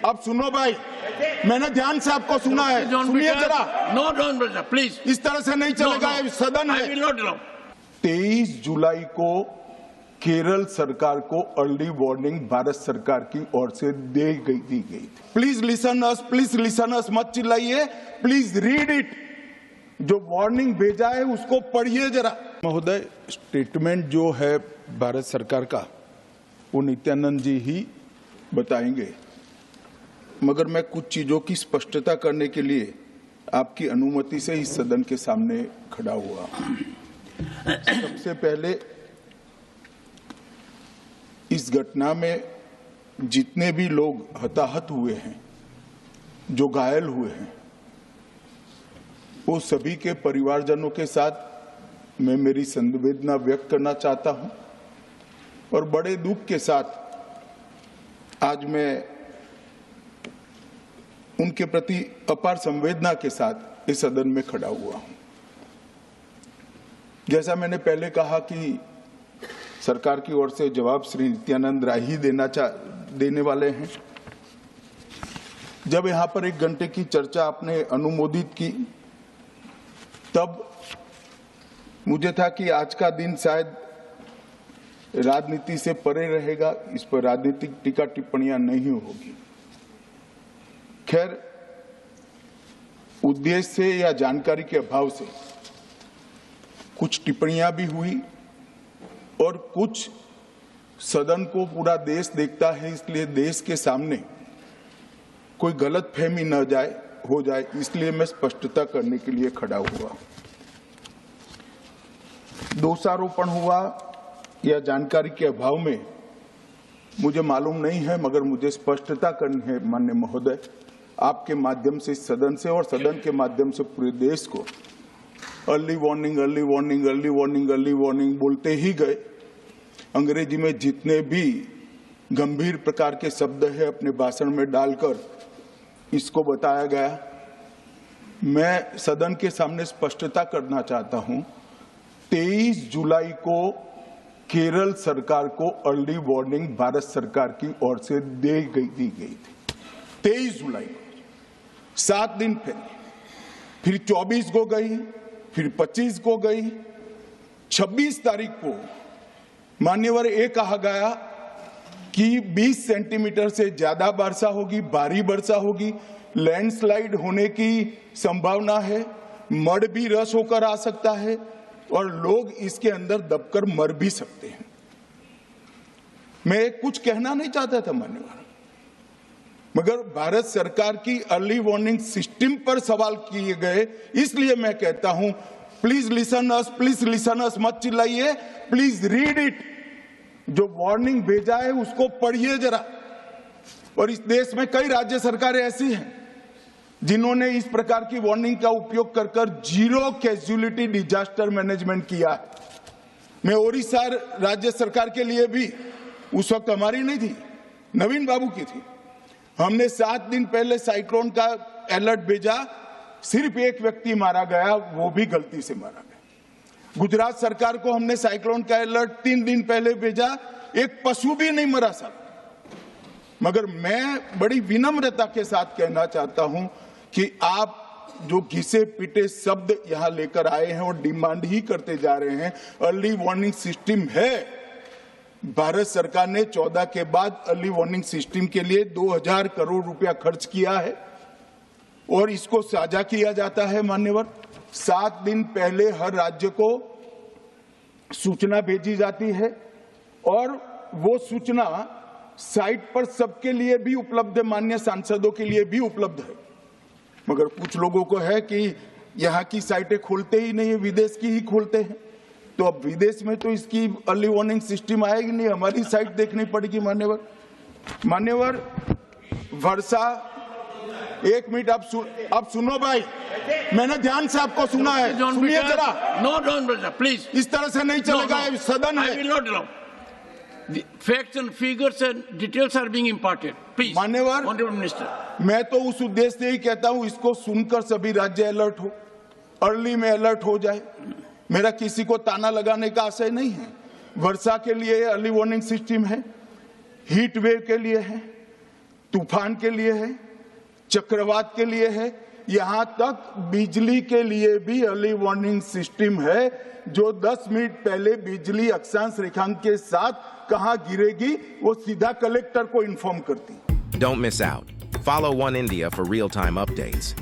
अब सुनो भाई, मैंने ध्यान से आपको सुना है, सुनिए जरा। नो डोंट ब्रदर प्लीज, इस तरह से नहीं चलेगा, ये सदन है। 23 जुलाई को केरल सरकार को अर्ली वार्निंग भारत सरकार की ओर से दी गई थी। प्लीज लिसन अस, मत चिल्लाइए, प्लीज रीड इट। जो वार्निंग भेजा है उसको पढ़िए जरा। महोदय, स्टेटमेंट जो है भारत सरकार का वो नित्यानंद जी ही बताएंगे, मगर मैं कुछ चीजों की स्पष्टता करने के लिए आपकी अनुमति से इस सदन के सामने खड़ा हुआ। सबसे पहले इस घटना में जितने भी लोग हताहत हुए हैं, जो घायल हुए हैं, वो सभी के परिवारजनों के साथ मैं मेरी संवेदना व्यक्त करना चाहता हूं और बड़े दुख के साथ आज मैं उनके प्रति अपार संवेदना के साथ इस सदन में खड़ा हुआ हूं। जैसा मैंने पहले कहा कि सरकार की ओर से जवाब श्री नित्यानंद राय ही देने वाले हैं। जब यहाँ पर 1 घंटे की चर्चा आपने अनुमोदित की, तब मुझे था कि आज का दिन शायद राजनीति से परे रहेगा, इस पर राजनीतिक टीका टिप्पणियां नहीं होगी। खैर, उद्देश्य से या जानकारी के अभाव से कुछ टिप्पणियां भी हुई और कुछ सदन को पूरा देश देखता है, इसलिए देश के सामने कोई गलतफहमी न हो जाए, इसलिए मैं स्पष्टता करने के लिए खड़ा हुआ। दोषारोपण हुआ या जानकारी के अभाव में मुझे मालूम नहीं है, मगर मुझे स्पष्टता करनी है माननीय महोदय, आपके माध्यम से सदन से और सदन के माध्यम से पूरे देश को। अर्ली वार्निंग बोलते ही गए। अंग्रेजी में जितने भी गंभीर प्रकार के शब्द है अपने भाषण में डालकर इसको बताया गया। मैं सदन के सामने स्पष्टता करना चाहता हूं, 23 जुलाई को केरल सरकार को अर्ली वार्निंग भारत सरकार की ओर से दी गई थी। 23 जुलाई को, 7 दिन पहले, फिर 24 को गई, फिर 25 को गई, 26 तारीख को मान्यवर ये कहा गया कि 20 सेंटीमीटर से ज्यादा वर्षा होगी, भारी वर्षा होगी, लैंडस्लाइड होने की संभावना है, मड भी रस होकर आ सकता है और लोग इसके अंदर दबकर मर भी सकते हैं। मैं कुछ कहना नहीं चाहता था मान्यवर, मगर भारत सरकार की अर्ली वार्निंग सिस्टम पर सवाल किए गए, इसलिए मैं कहता हूं प्लीज लिसन अस, मत चिल्लाइए, प्लीज रीड इट। जो वार्निंग भेजा है उसको पढ़िए जरा। और इस देश में कई राज्य सरकारें ऐसी हैं जिन्होंने इस प्रकार की वार्निंग का उपयोग कर जीरो कैजुअलिटी डिजास्टर मैनेजमेंट किया है। मैं ओडिशा राज्य सरकार के लिए भी, उस वक्त हमारी नहीं थी, नवीन बाबू की थी, हमने 7 दिन पहले साइक्लोन का अलर्ट भेजा, सिर्फ एक व्यक्ति मारा गया, वो भी गलती से मारा गया। गुजरात सरकार को हमने साइक्लोन का अलर्ट 3 दिन पहले भेजा, एक पशु भी नहीं मरा साहब। मगर मैं बड़ी विनम्रता के साथ कहना चाहता हूं कि आप जो घिसे पिटे शब्द यहां लेकर आए हैं और डिमांड ही करते जा रहे हैं, अर्ली वार्निंग सिस्टम है। भारत सरकार ने 14 के बाद अर्ली वार्निंग सिस्टम के लिए 2000 करोड़ रुपया खर्च किया है और इसको साझा किया जाता है मान्यवर। 7 दिन पहले हर राज्य को सूचना भेजी जाती है और वो सूचना साइट पर सबके लिए भी उपलब्ध है, माननीय सांसदों के लिए भी उपलब्ध है। मगर कुछ लोगों को है कि यहाँ की साइटें खोलते ही नहीं है, विदेश की ही खोलते हैं। तो अब विदेश में तो इसकी अर्ली वार्निंग सिस्टम आएगी नहीं, हमारी साइट देखनी पड़ेगी मान्यवर। वर्षा, 1 मिनट, अब सुनो भाई, मैंने ध्यान से आपको सुना है, सुनिए जरा। नो डोंट ब्रदर प्लीज, इस तरह से नहीं चलेगा, ये सदन है। The facts and figures and details are being imparted. Please, मान्यवर, Honorable Minister. मैं तो उस उद्देश्य से ही कहता हूं इसको सुनकर सभी राज्य अलर्ट हो, अर्ली में अलर्ट हो जाए। मेरा किसी को ताना लगाने का आशय नहीं है। वर्षा के लिए अर्ली वार्निंग सिस्टम है, हीट वेव के लिए है, तूफान के लिए है, चक्रवात के लिए है, यहां तक बिजली के लिए भी अर्ली वार्निंग सिस्टम है, जो 10 मिनट पहले बिजली अक्षांश रेखांक के साथ कहां गिरेगी वो सीधा कलेक्टर को इन्फॉर्म करती। Don't miss out. Follow One India for real-time updates.